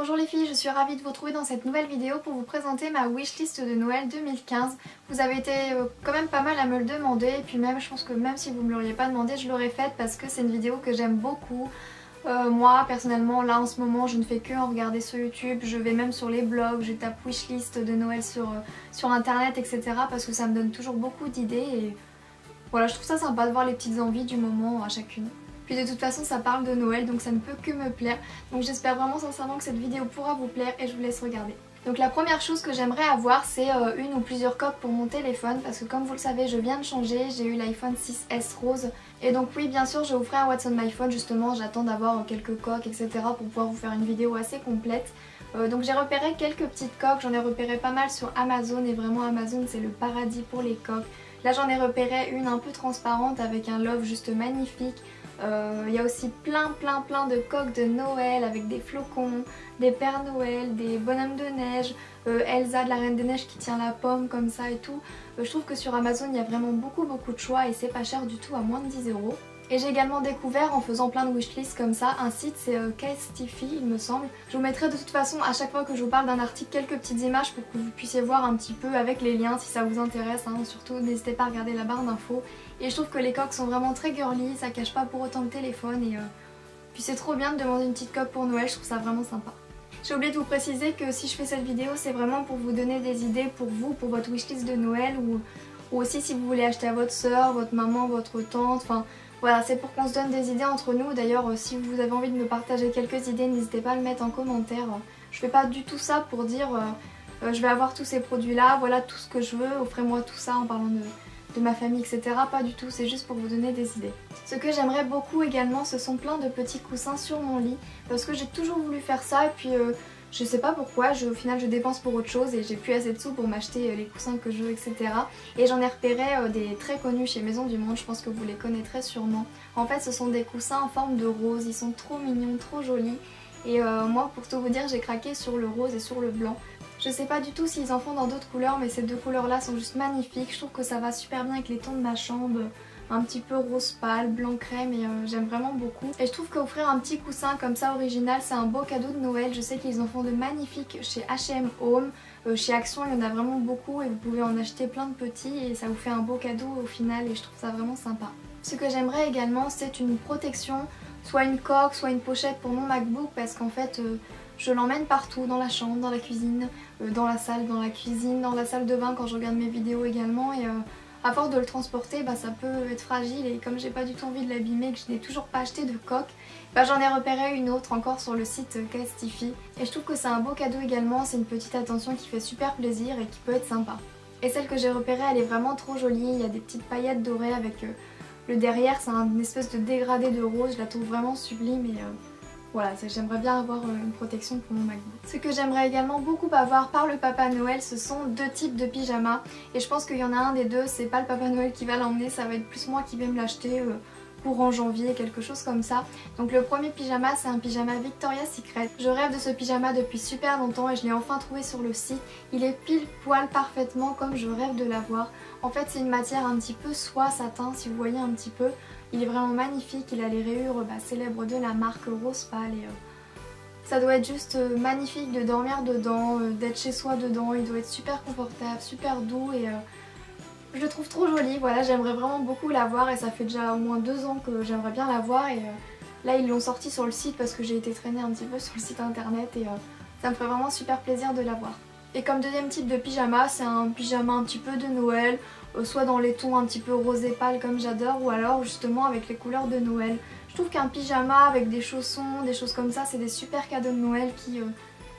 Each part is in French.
Bonjour les filles, je suis ravie de vous retrouver dans cette nouvelle vidéo pour vous présenter ma wishlist de Noël 2015. Vous avez été quand même pas mal à me le demander et puis même je pense que même si vous ne me l'auriez pas demandé, je l'aurais faite parce que c'est une vidéo que j'aime beaucoup. Moi personnellement là en ce moment je ne fais que en regarder sur YouTube, je vais même sur les blogs, je tape wishlist de Noël sur internet etc. parce que ça me donne toujours beaucoup d'idées et voilà, je trouve ça sympa de voir les petites envies du moment à chacune. Puis de toute façon ça parle de Noël donc ça ne peut que me plaire. Donc j'espère vraiment sincèrement que cette vidéo pourra vous plaire et je vous laisse regarder. Donc la première chose que j'aimerais avoir c'est une ou plusieurs coques pour mon téléphone parce que comme vous le savez je viens de changer, j'ai eu l'iPhone 6S rose. Et donc oui bien sûr je vous ferai un What's on my phone justement, j'attends d'avoir quelques coques etc. pour pouvoir vous faire une vidéo assez complète. Donc j'ai repéré quelques petites coques, j'en ai repéré pas mal sur Amazon et vraiment Amazon c'est le paradis pour les coques. Là j'en ai repéré une un peu transparente avec un love juste magnifique. Il y a aussi plein de coques de Noël avec des flocons, des Pères Noël, des bonhommes de neige, Elsa de la Reine des Neiges qui tient la pomme comme ça et tout. Je trouve que sur Amazon il y a vraiment beaucoup de choix et c'est pas cher du tout, à moins de 10 €. Et j'ai également découvert en faisant plein de wishlists comme ça un site, c'est Castify il me semble. Je vous mettrai de toute façon à chaque fois que je vous parle d'un article quelques petites images pour que vous puissiez voir un petit peu avec les liens si ça vous intéresse. Surtout n'hésitez pas à regarder la barre d'infos. Et je trouve que les coques sont vraiment très girly, ça cache pas pour autant le téléphone et puis c'est trop bien de demander une petite coque pour Noël, je trouve ça vraiment sympa. J'ai oublié de vous préciser que si je fais cette vidéo c'est vraiment pour vous donner des idées pour vous, pour votre wishlist de Noël ou aussi si vous voulez acheter à votre soeur, votre maman, votre tante, enfin voilà, c'est pour qu'on se donne des idées entre nous. D'ailleurs, si vous avez envie de me partager quelques idées, n'hésitez pas à le mettre en commentaire. Je fais pas du tout ça pour dire je vais avoir tous ces produits là, voilà tout ce que je veux, offrez-moi tout ça en parlant de ma famille etc. Pas du tout, c'est juste pour vous donner des idées. Ce que j'aimerais beaucoup également, ce sont plein de petits coussins sur mon lit parce que j'ai toujours voulu faire ça et puis je sais pas pourquoi, au final je dépense pour autre chose et j'ai plus assez de sous pour m'acheter les coussins que je veux etc. Et j'en ai repéré des très connus chez Maison du Monde, je pense que vous les connaîtrez sûrement. En fait ce sont des coussins en forme de rose, ils sont trop mignons, trop jolis. Et moi pour tout vous dire j'ai craqué sur le rose et sur le blanc. Je sais pas du tout s'ils en font dans d'autres couleurs mais ces deux couleurs là sont juste magnifiques. Je trouve que ça va super bien avec les tons de ma chambre. Un petit peu rose pâle, blanc crème et j'aime vraiment beaucoup. Et je trouve qu'offrir un petit coussin comme ça original c'est un beau cadeau de Noël. Je sais qu'ils en font de magnifiques chez H&M Home, chez Action il y en a vraiment beaucoup et vous pouvez en acheter plein de petits et ça vous fait un beau cadeau au final et je trouve ça vraiment sympa. Ce que j'aimerais également c'est une protection, soit une coque, soit une pochette pour mon MacBook parce qu'en fait je l'emmène partout, dans la chambre, dans la cuisine, dans la salle, dans la cuisine, dans la salle de bain quand je regarde mes vidéos également et à force de le transporter, ça peut être fragile et comme j'ai pas du tout envie de l'abîmer et que je n'ai toujours pas acheté de coque, j'en ai repéré une autre encore sur le site Castify. Et je trouve que c'est un beau cadeau également, c'est une petite attention qui fait super plaisir et qui peut être sympa. Et celle que j'ai repérée, elle est vraiment trop jolie, il y a des petites paillettes dorées avec le derrière, c'est une espèce de dégradé de rose, je la trouve vraiment sublime et voilà, j'aimerais bien avoir une protection pour mon MacBook. Ce que j'aimerais également beaucoup avoir par le Papa Noël, ce sont deux types de pyjamas. Et je pense qu'il y en a un des deux, c'est pas le Papa Noël qui va l'emmener, ça va être plus moi qui vais me l'acheter courant janvier, quelque chose comme ça. Donc le premier pyjama, c'est un pyjama Victoria's Secret. Je rêve de ce pyjama depuis super longtemps et je l'ai enfin trouvé sur le site. Il est pile poil parfaitement comme je rêve de l'avoir. En fait c'est une matière un petit peu soie satin si vous voyez un petit peu. Il est vraiment magnifique, il a les rayures célèbres de la marque Rose Pâle et ça doit être juste magnifique de dormir dedans, d'être chez soi dedans, il doit être super confortable, super doux et je le trouve trop joli. Voilà, j'aimerais vraiment beaucoup l'avoir et ça fait déjà au moins 2 ans que j'aimerais bien l'avoir et là ils l'ont sorti sur le site parce que j'ai été traîner un petit peu sur le site internet et ça me ferait vraiment super plaisir de l'avoir. Et comme deuxième type de pyjama, c'est un pyjama un petit peu de Noël, soit dans les tons un petit peu rosé pâle comme j'adore ou alors justement avec les couleurs de Noël. Je trouve qu'un pyjama avec des chaussons, des choses comme ça, c'est des super cadeaux de Noël qui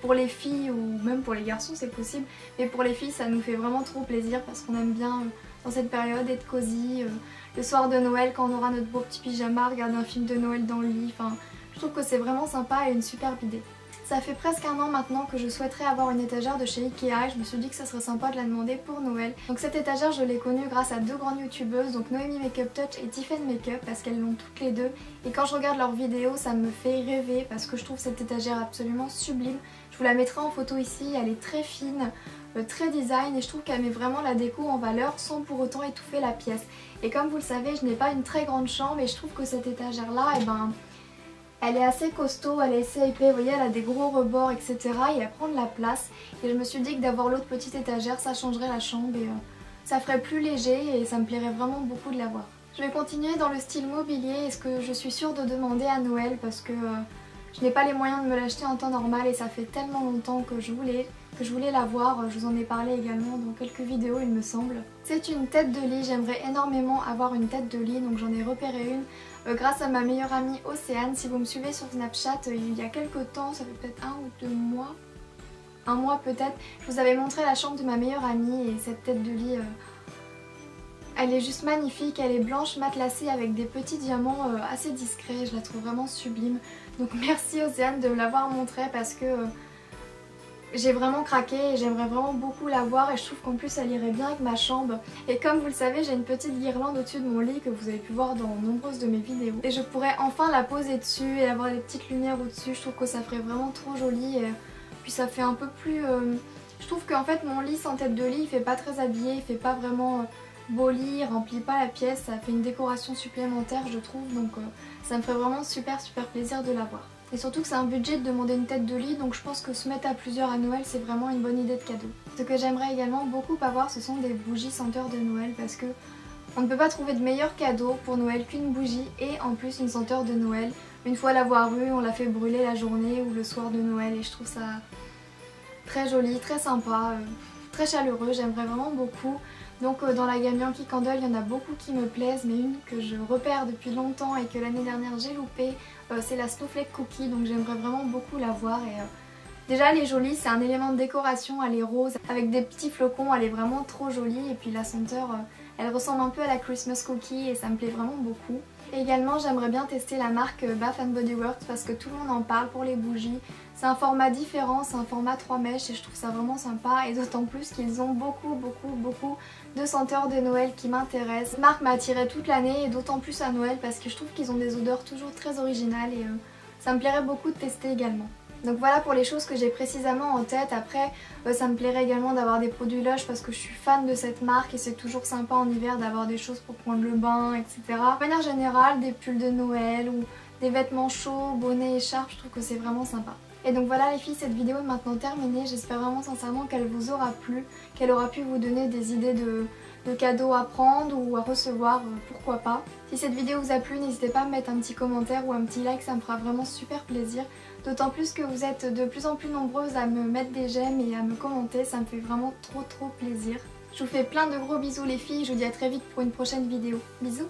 pour les filles ou même pour les garçons c'est possible, mais pour les filles ça nous fait vraiment trop plaisir parce qu'on aime bien dans cette période être cosy, le soir de Noël quand on aura notre beau petit pyjama, regarder un film de Noël dans le lit, enfin je trouve que c'est vraiment sympa et une superbe idée. Ça fait presque 1 an maintenant que je souhaiterais avoir une étagère de chez Ikea et je me suis dit que ça serait sympa de la demander pour Noël. Donc cette étagère je l'ai connue grâce à 2 grandes youtubeuses, donc Noémie Makeup Touch et Tiffen Makeup parce qu'elles l'ont toutes les deux. Et quand je regarde leurs vidéos ça me fait rêver parce que je trouve cette étagère absolument sublime. Je vous la mettrai en photo ici, elle est très fine, très design et je trouve qu'elle met vraiment la déco en valeur sans pour autant étouffer la pièce. Et comme vous le savez je n'ai pas une très grande chambre et je trouve que cette étagère là Elle est assez costaud, elle est assez épais, vous voyez elle a des gros rebords etc. et elle prend de la place. Et je me suis dit que d'avoir l'autre petite étagère ça changerait la chambre et ça ferait plus léger et ça me plairait vraiment beaucoup de l'avoir. Je vais continuer dans le style mobilier et ce que je suis sûre de demander à Noël parce que je n'ai pas les moyens de me l'acheter en temps normal et ça fait tellement longtemps que je voulais l'avoir. Je vous en ai parlé également dans quelques vidéos il me semble. C'est une tête de lit, j'aimerais énormément avoir une tête de lit donc j'en ai repéré une grâce à ma meilleure amie Océane. Si vous me suivez sur Snapchat il y a quelques temps, ça fait peut-être 1 ou 2 mois, un mois peut-être, je vous avais montré la chambre de ma meilleure amie et cette tête de lit elle est juste magnifique, elle est blanche matelassée avec des petits diamants assez discrets, je la trouve vraiment sublime. Donc merci Océane de me l'avoir montré parce que j'ai vraiment craqué et j'aimerais vraiment beaucoup l'avoir et je trouve qu'en plus elle irait bien avec ma chambre. Et comme vous le savez j'ai une petite guirlande au-dessus de mon lit que vous avez pu voir dans nombreuses de mes vidéos. Et je pourrais enfin la poser dessus et avoir des petites lumières au-dessus, je trouve que ça ferait vraiment trop joli et puis ça fait un peu plus... Je trouve qu'en fait mon lit sans tête de lit il fait pas très habillé, il fait pas vraiment... beau lit, il remplit pas la pièce, ça fait une décoration supplémentaire je trouve donc ça me ferait vraiment super plaisir de l'avoir. Et surtout que c'est un budget de demander une tête de lit donc je pense que se mettre à plusieurs à Noël c'est vraiment une bonne idée de cadeau. Ce que j'aimerais également beaucoup avoir ce sont des bougies senteurs de Noël parce que on ne peut pas trouver de meilleur cadeau pour Noël qu'une bougie et en plus une senteur de Noël. Une fois l'avoir eue on la fait brûler la journée ou le soir de Noël et je trouve ça très joli, très sympa, très chaleureux, j'aimerais vraiment beaucoup. Donc dans la gamme Yankee Candle, il y en a beaucoup qui me plaisent, mais une que je repère depuis longtemps et que l'année dernière j'ai loupé, c'est la Snowflake Cookie, donc j'aimerais vraiment beaucoup l'avoir. Et déjà elle est jolie, c'est un élément de décoration, elle est rose, avec des petits flocons, elle est vraiment trop jolie. Et puis la senteur, elle ressemble un peu à la Christmas Cookie et ça me plaît vraiment beaucoup. Et également j'aimerais bien tester la marque Bath & Body Works parce que tout le monde en parle pour les bougies. C'est un format différent, c'est un format 3 mèches et je trouve ça vraiment sympa et d'autant plus qu'ils ont beaucoup de senteurs de Noël qui m'intéressent. Cette marque m'a attirée toute l'année et d'autant plus à Noël parce que je trouve qu'ils ont des odeurs toujours très originales et ça me plairait beaucoup de tester également. Donc voilà pour les choses que j'ai précisément en tête. Après ça me plairait également d'avoir des produits Lush parce que je suis fan de cette marque et c'est toujours sympa en hiver d'avoir des choses pour prendre le bain etc. De manière générale des pulls de Noël ou des vêtements chauds, bonnets, écharpes, je trouve que c'est vraiment sympa. Et donc voilà les filles, cette vidéo est maintenant terminée, j'espère vraiment sincèrement qu'elle vous aura plu, qu'elle aura pu vous donner des idées de cadeaux à prendre ou à recevoir, pourquoi pas. Si cette vidéo vous a plu, n'hésitez pas à me mettre un petit commentaire ou un petit like, ça me fera vraiment super plaisir. D'autant plus que vous êtes de plus en plus nombreuses à me mettre des j'aime et à me commenter, ça me fait vraiment trop plaisir. Je vous fais plein de gros bisous les filles, je vous dis à très vite pour une prochaine vidéo. Bisous!